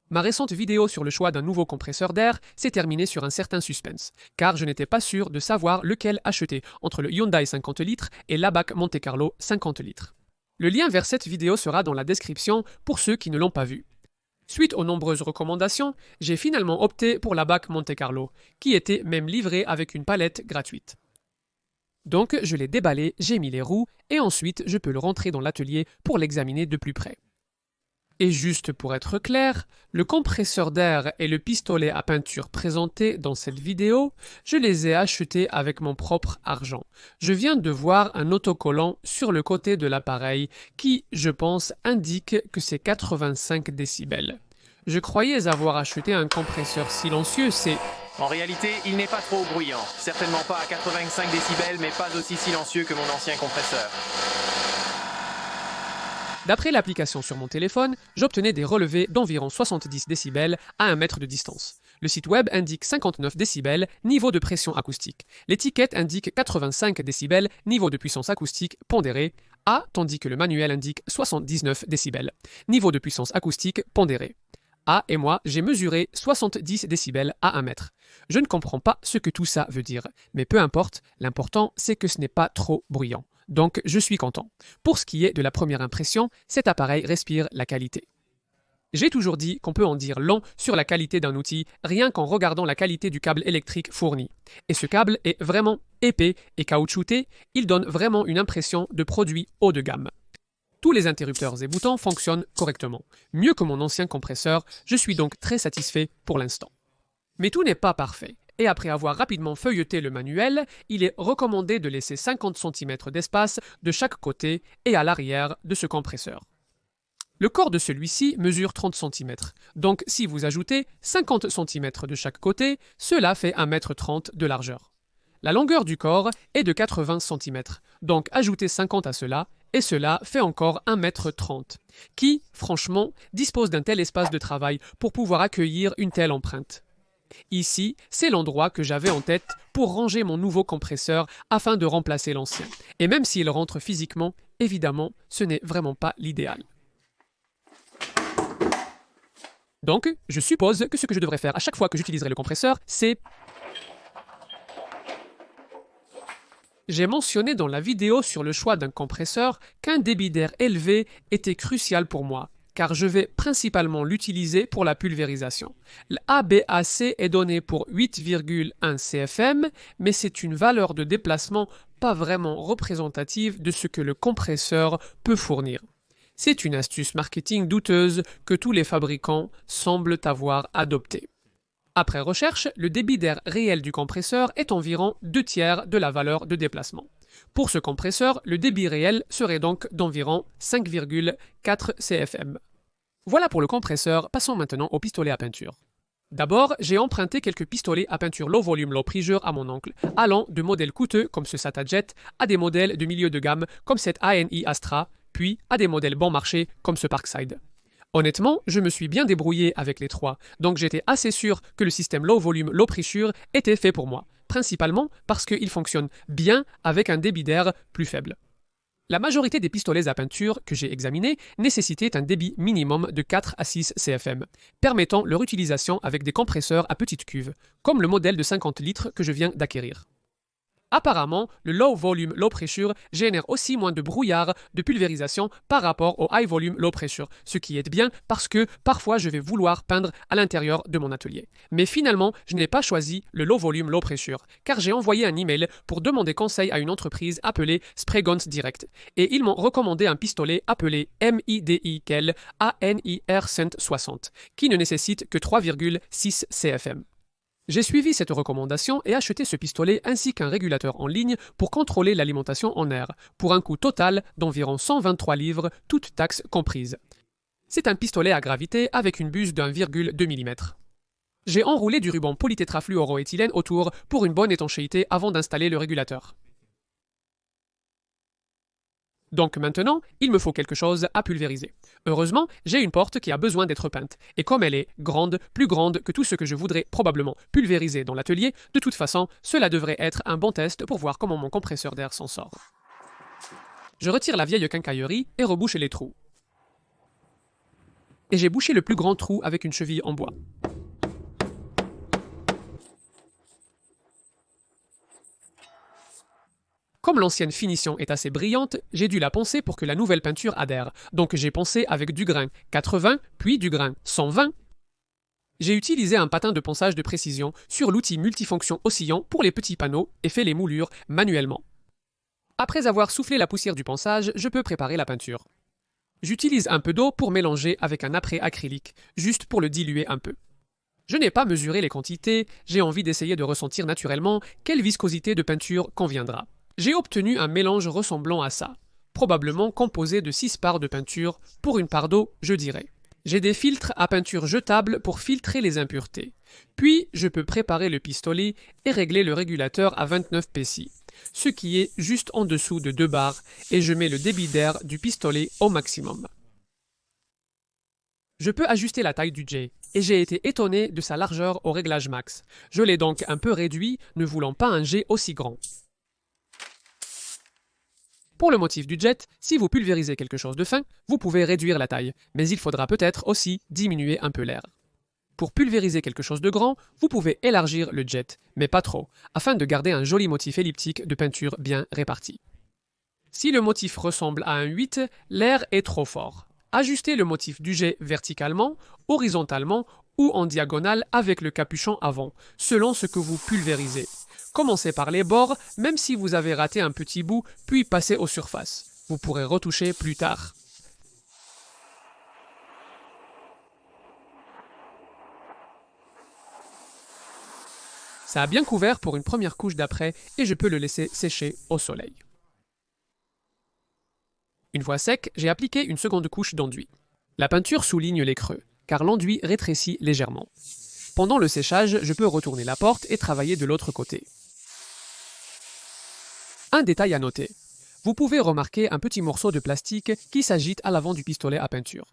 Ma récente vidéo sur le choix d'un nouveau compresseur d'air s'est terminée sur un certain suspense, car je n'étais pas sûr de savoir lequel acheter entre le Hyundai 50 litres et l'Abac Monte Carlo 50 litres. Le lien vers cette vidéo sera dans la description pour ceux qui ne l'ont pas vue. Suite aux nombreuses recommandations, j'ai finalement opté pour l'Abac Monte Carlo, qui était même livré avec une palette gratuite. Donc je l'ai déballé, j'ai mis les roues, et ensuite je peux le rentrer dans l'atelier pour l'examiner de plus près. Et juste pour être clair, le compresseur d'air et le pistolet à peinture présentés dans cette vidéo, je les ai achetés avec mon propre argent. Je viens de voir un autocollant sur le côté de l'appareil qui, je pense, indique que c'est 85 décibels. Je croyais avoir acheté un compresseur silencieux, c'est... En réalité, il n'est pas trop bruyant. Certainement pas à 85 décibels, mais pas aussi silencieux que mon ancien compresseur. D'après l'application sur mon téléphone, j'obtenais des relevés d'environ 70 décibels à 1 mètre de distance. Le site web indique 59 décibels, niveau de pression acoustique. L'étiquette indique 85 décibels, niveau de puissance acoustique pondéré, A, tandis que le manuel indique 79 décibels, niveau de puissance acoustique pondéré. A et moi, j'ai mesuré 70 décibels à 1 mètre. Je ne comprends pas ce que tout ça veut dire, mais peu importe, l'important c'est que ce n'est pas trop bruyant. Donc je suis content. Pour ce qui est de la première impression, cet appareil respire la qualité. J'ai toujours dit qu'on peut en dire long sur la qualité d'un outil rien qu'en regardant la qualité du câble électrique fourni. Et ce câble est vraiment épais et caoutchouté, il donne vraiment une impression de produit haut de gamme. Tous les interrupteurs et boutons fonctionnent correctement. Mieux que mon ancien compresseur, je suis donc très satisfait pour l'instant. Mais tout n'est pas parfait. Et après avoir rapidement feuilleté le manuel, il est recommandé de laisser 50 cm d'espace de chaque côté et à l'arrière de ce compresseur. Le corps de celui-ci mesure 30 cm, donc si vous ajoutez 50 cm de chaque côté, cela fait 1,30 m de largeur. La longueur du corps est de 80 cm, donc ajoutez 50 à cela, et cela fait encore 1,30 m, qui, franchement, dispose d'un tel espace de travail pour pouvoir accueillir une telle empreinte. Ici, c'est l'endroit que j'avais en tête pour ranger mon nouveau compresseur afin de remplacer l'ancien. Et même s'il rentre physiquement, évidemment, ce n'est vraiment pas l'idéal. Donc, je suppose que ce que je devrais faire à chaque fois que j'utiliserai le compresseur, c'est... J'ai mentionné dans la vidéo sur le choix d'un compresseur qu'un débit d'air élevé était crucial pour moi, car je vais principalement l'utiliser pour la pulvérisation. L'ABAC est donné pour 8,1 CFM, mais c'est une valeur de déplacement pas vraiment représentative de ce que le compresseur peut fournir. C'est une astuce marketing douteuse que tous les fabricants semblent avoir adoptée. Après recherche, le débit d'air réel du compresseur est environ 2/3 de la valeur de déplacement. Pour ce compresseur, le débit réel serait donc d'environ 5,4 CFM. Voilà pour le compresseur, passons maintenant au pistolet à peinture. D'abord, j'ai emprunté quelques pistolets à peinture low volume low pressure à mon oncle, allant de modèles coûteux comme ce SATA Jet à des modèles de milieu de gamme comme cette ANI Astra, puis à des modèles bon marché comme ce Parkside. Honnêtement, je me suis bien débrouillé avec les trois, donc j'étais assez sûr que le système low volume low pressure était fait pour moi, principalement parce qu'il fonctionne bien avec un débit d'air plus faible. La majorité des pistolets à peinture que j'ai examinés nécessitaient un débit minimum de 4 à 6 CFM, permettant leur utilisation avec des compresseurs à petite cuve, comme le modèle de 50 litres que je viens d'acquérir. Apparemment, le low volume low pressure génère aussi moins de brouillard de pulvérisation par rapport au high volume low pressure, ce qui est bien parce que parfois je vais vouloir peindre à l'intérieur de mon atelier. Mais finalement, je n'ai pas choisi le low volume low pressure, car j'ai envoyé un email pour demander conseil à une entreprise appelée Sprayguns Direct, et ils m'ont recommandé un pistolet appelé MIDI-KEL ANIR 160, qui ne nécessite que 3,6 CFM. J'ai suivi cette recommandation et acheté ce pistolet ainsi qu'un régulateur en ligne pour contrôler l'alimentation en air, pour un coût total d'environ 123 livres, toutes taxes comprises. C'est un pistolet à gravité avec une buse d'1,2 mm. J'ai enroulé du ruban polytétrafluoroéthylène autour pour une bonne étanchéité avant d'installer le régulateur. Donc maintenant, il me faut quelque chose à pulvériser. Heureusement, j'ai une porte qui a besoin d'être peinte, et comme elle est grande, plus grande que tout ce que je voudrais probablement pulvériser dans l'atelier, de toute façon, cela devrait être un bon test pour voir comment mon compresseur d'air s'en sort. Je retire la vieille quincaillerie et rebouche les trous. et j'ai bouché le plus grand trou avec une cheville en bois. Comme l'ancienne finition est assez brillante, j'ai dû la poncer pour que la nouvelle peinture adhère. Donc j'ai poncé avec du grain 80, puis du grain 120. J'ai utilisé un patin de ponçage de précision sur l'outil multifonction oscillant pour les petits panneaux et fait les moulures manuellement. Après avoir soufflé la poussière du ponçage, je peux préparer la peinture. J'utilise un peu d'eau pour mélanger avec un apprêt acrylique, juste pour le diluer un peu. Je n'ai pas mesuré les quantités, j'ai envie d'essayer de ressentir naturellement quelle viscosité de peinture conviendra. J'ai obtenu un mélange ressemblant à ça, probablement composé de 6 parts de peinture pour une part d'eau, je dirais. J'ai des filtres à peinture jetable pour filtrer les impuretés. Puis, je peux préparer le pistolet et régler le régulateur à 29 PSI, ce qui est juste en dessous de 2 bars, et je mets le débit d'air du pistolet au maximum. Je peux ajuster la taille du jet, et j'ai été étonné de sa largeur au réglage max. Je l'ai donc un peu réduit, ne voulant pas un jet aussi grand. Pour le motif du jet, si vous pulvérisez quelque chose de fin, vous pouvez réduire la taille, mais il faudra peut-être aussi diminuer un peu l'air. Pour pulvériser quelque chose de grand, vous pouvez élargir le jet, mais pas trop, afin de garder un joli motif elliptique de peinture bien réparti. Si le motif ressemble à un 8, l'air est trop fort. Ajustez le motif du jet verticalement, horizontalement ou en diagonale avec le capuchon avant, selon ce que vous pulvérisez. Commencez par les bords, même si vous avez raté un petit bout, puis passez aux surfaces. Vous pourrez retoucher plus tard. Ça a bien couvert pour une première couche d'après et je peux le laisser sécher au soleil. Une fois sec, j'ai appliqué une seconde couche d'enduit. La peinture souligne les creux, car l'enduit rétrécit légèrement. Pendant le séchage, je peux retourner la porte et travailler de l'autre côté. Un détail à noter. Vous pouvez remarquer un petit morceau de plastique qui s'agite à l'avant du pistolet à peinture.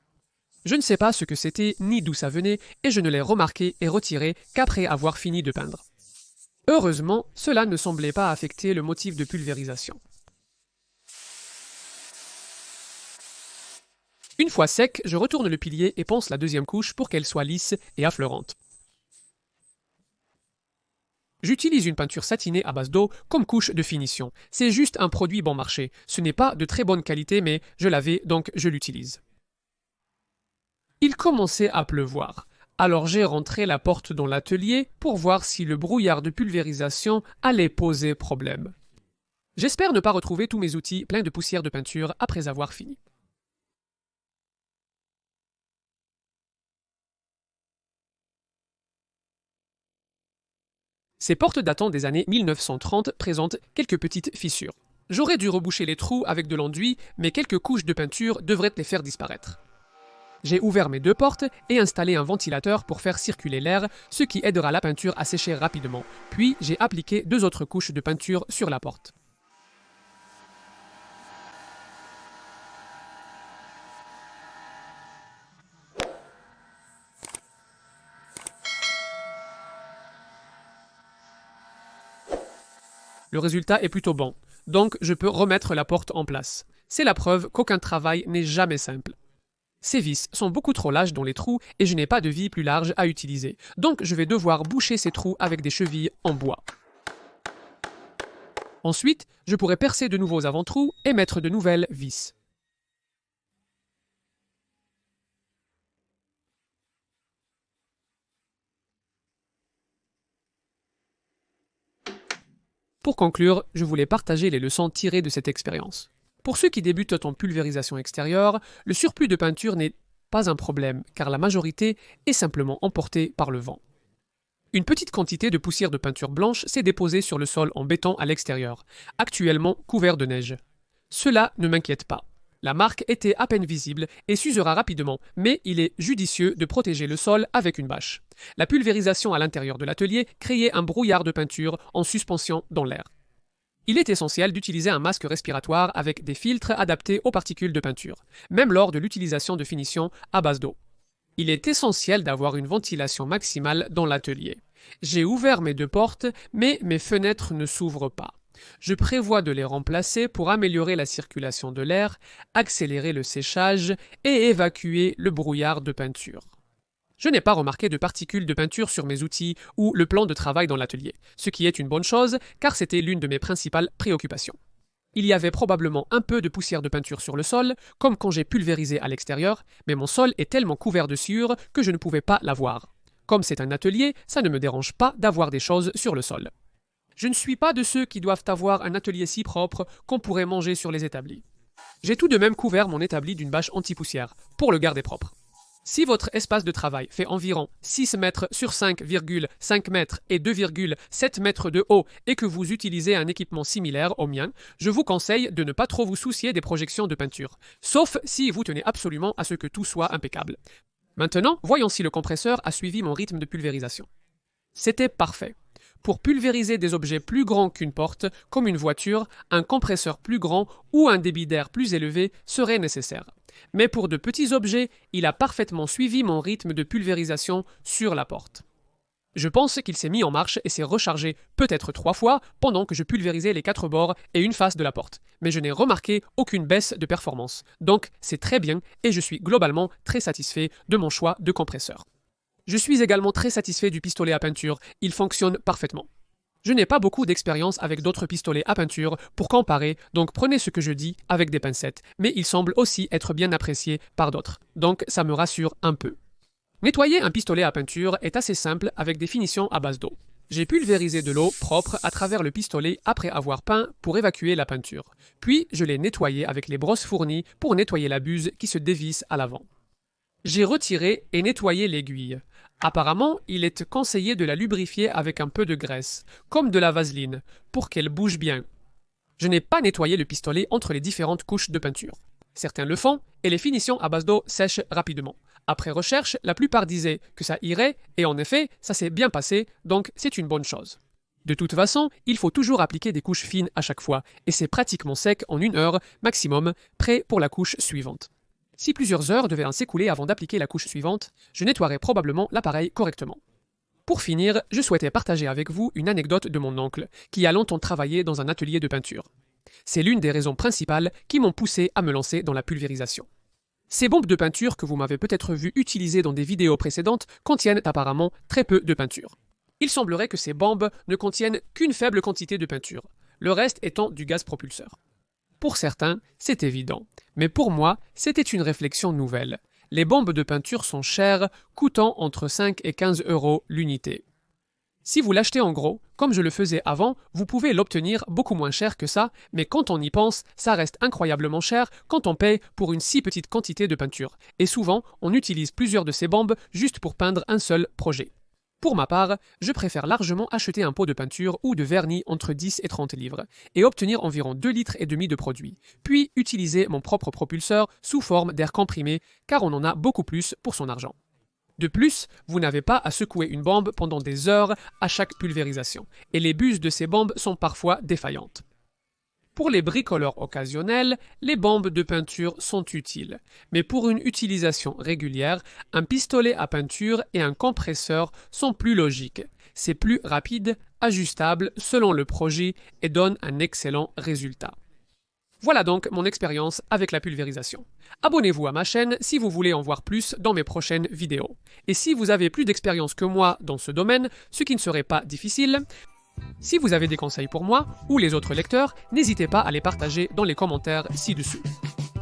Je ne sais pas ce que c'était ni d'où ça venait et je ne l'ai remarqué et retiré qu'après avoir fini de peindre. Heureusement, cela ne semblait pas affecter le motif de pulvérisation. Une fois sec, je retourne le pilier et ponce la deuxième couche pour qu'elle soit lisse et affleurante. J'utilise une peinture satinée à base d'eau comme couche de finition. C'est juste un produit bon marché. Ce n'est pas de très bonne qualité, mais je l'avais, donc je l'utilise. Il commençait à pleuvoir. Alors j'ai rentré la porte dans l'atelier pour voir si le brouillard de pulvérisation allait poser problème. J'espère ne pas retrouver tous mes outils pleins de poussière de peinture après avoir fini. Ces portes datant des années 1930 présentent quelques petites fissures. J'aurais dû reboucher les trous avec de l'enduit, mais quelques couches de peinture devraient les faire disparaître. J'ai ouvert mes deux portes et installé un ventilateur pour faire circuler l'air, ce qui aidera la peinture à sécher rapidement. Puis j'ai appliqué 2 autres couches de peinture sur la porte. Le résultat est plutôt bon, donc je peux remettre la porte en place. C'est la preuve qu'aucun travail n'est jamais simple. Ces vis sont beaucoup trop larges dans les trous et je n'ai pas de vis plus large à utiliser, donc je vais devoir boucher ces trous avec des chevilles en bois. Ensuite, je pourrai percer de nouveaux avant-trous et mettre de nouvelles vis. Pour conclure, je voulais partager les leçons tirées de cette expérience. Pour ceux qui débutent en pulvérisation extérieure, le surplus de peinture n'est pas un problème, car la majorité est simplement emportée par le vent. Une petite quantité de poussière de peinture blanche s'est déposée sur le sol en béton à l'extérieur, actuellement couvert de neige. Cela ne m'inquiète pas. La marque était à peine visible et s'usera rapidement, mais il est judicieux de protéger le sol avec une bâche. La pulvérisation à l'intérieur de l'atelier créait un brouillard de peinture en suspension dans l'air. Il est essentiel d'utiliser un masque respiratoire avec des filtres adaptés aux particules de peinture, même lors de l'utilisation de finitions à base d'eau. Il est essentiel d'avoir une ventilation maximale dans l'atelier. J'ai ouvert mes 2 portes, mais mes fenêtres ne s'ouvrent pas. Je prévois de les remplacer pour améliorer la circulation de l'air, accélérer le séchage et évacuer le brouillard de peinture. Je n'ai pas remarqué de particules de peinture sur mes outils ou le plan de travail dans l'atelier, ce qui est une bonne chose car c'était l'une de mes principales préoccupations. Il y avait probablement un peu de poussière de peinture sur le sol, comme quand j'ai pulvérisé à l'extérieur, mais mon sol est tellement couvert de sciure que je ne pouvais pas la voir. Comme c'est un atelier, ça ne me dérange pas d'avoir des choses sur le sol. Je ne suis pas de ceux qui doivent avoir un atelier si propre qu'on pourrait manger sur les établis. J'ai tout de même couvert mon établi d'une bâche anti-poussière, pour le garder propre. Si votre espace de travail fait environ 6 mètres sur 5,5 mètres et 2,7 mètres de haut et que vous utilisez un équipement similaire au mien, je vous conseille de ne pas trop vous soucier des projections de peinture, sauf si vous tenez absolument à ce que tout soit impeccable. Maintenant, voyons si le compresseur a suivi mon rythme de pulvérisation. C'était parfait. Pour pulvériser des objets plus grands qu'une porte, comme une voiture, un compresseur plus grand ou un débit d'air plus élevé serait nécessaire. Mais pour de petits objets, il a parfaitement suivi mon rythme de pulvérisation sur la porte. Je pense qu'il s'est mis en marche et s'est rechargé peut-être 3 fois pendant que je pulvérisais les 4 bords et une face de la porte. Mais je n'ai remarqué aucune baisse de performance. Donc c'est très bien et je suis globalement très satisfait de mon choix de compresseur. Je suis également très satisfait du pistolet à peinture, il fonctionne parfaitement. Je n'ai pas beaucoup d'expérience avec d'autres pistolets à peinture pour comparer, donc prenez ce que je dis avec des pincettes, mais il semble aussi être bien apprécié par d'autres, donc ça me rassure un peu. Nettoyer un pistolet à peinture est assez simple avec des finitions à base d'eau. J'ai pulvérisé de l'eau propre à travers le pistolet après avoir peint pour évacuer la peinture, puis je l'ai nettoyé avec les brosses fournies pour nettoyer la buse qui se dévisse à l'avant. J'ai retiré et nettoyé l'aiguille. Apparemment, il est conseillé de la lubrifier avec un peu de graisse, comme de la vaseline, pour qu'elle bouge bien. Je n'ai pas nettoyé le pistolet entre les différentes couches de peinture. Certains le font, et les finitions à base d'eau sèchent rapidement. Après recherche, la plupart disaient que ça irait, et en effet, ça s'est bien passé, donc c'est une bonne chose. De toute façon, il faut toujours appliquer des couches fines à chaque fois, et c'est pratiquement sec en 1 heure maximum, prêt pour la couche suivante. Si plusieurs heures devaient en s'écouler avant d'appliquer la couche suivante, je nettoierais probablement l'appareil correctement. Pour finir, je souhaitais partager avec vous une anecdote de mon oncle, qui a longtemps travaillé dans un atelier de peinture. C'est l'une des raisons principales qui m'ont poussé à me lancer dans la pulvérisation. Ces bombes de peinture que vous m'avez peut-être vu utiliser dans des vidéos précédentes contiennent apparemment très peu de peinture. Il semblerait que ces bombes ne contiennent qu'une faible quantité de peinture, le reste étant du gaz propulseur. Pour certains, c'est évident, mais pour moi, c'était une réflexion nouvelle. Les bombes de peinture sont chères, coûtant entre 5 et 15 € l'unité. Si vous l'achetez en gros, comme je le faisais avant, vous pouvez l'obtenir beaucoup moins cher que ça, mais quand on y pense, ça reste incroyablement cher quand on paye pour une si petite quantité de peinture. Et souvent, on utilise plusieurs de ces bombes juste pour peindre un seul projet. Pour ma part, je préfère largement acheter un pot de peinture ou de vernis entre 10 et 30 livres et obtenir environ 2,5 litres de produit, puis utiliser mon propre propulseur sous forme d'air comprimé car on en a beaucoup plus pour son argent. De plus, vous n'avez pas à secouer une bombe pendant des heures à chaque pulvérisation et les buses de ces bombes sont parfois défaillantes. Pour les bricoleurs occasionnels, les bombes de peinture sont utiles, mais pour une utilisation régulière, un pistolet à peinture et un compresseur sont plus logiques. C'est plus rapide, ajustable selon le projet et donne un excellent résultat. Voilà donc mon expérience avec la pulvérisation. Abonnez-vous à ma chaîne si vous voulez en voir plus dans mes prochaines vidéos. Et si vous avez plus d'expérience que moi dans ce domaine, ce qui ne serait pas difficile, si vous avez des conseils pour moi ou les autres lecteurs, n'hésitez pas à les partager dans les commentaires ci-dessous.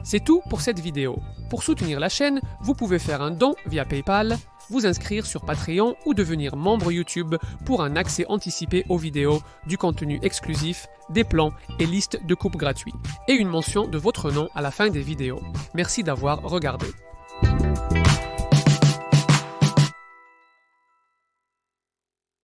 C'est tout pour cette vidéo. Pour soutenir la chaîne, vous pouvez faire un don via PayPal, vous inscrire sur Patreon ou devenir membre YouTube pour un accès anticipé aux vidéos, du contenu exclusif, des plans et listes de coupes gratuits, et une mention de votre nom à la fin des vidéos. Merci d'avoir regardé.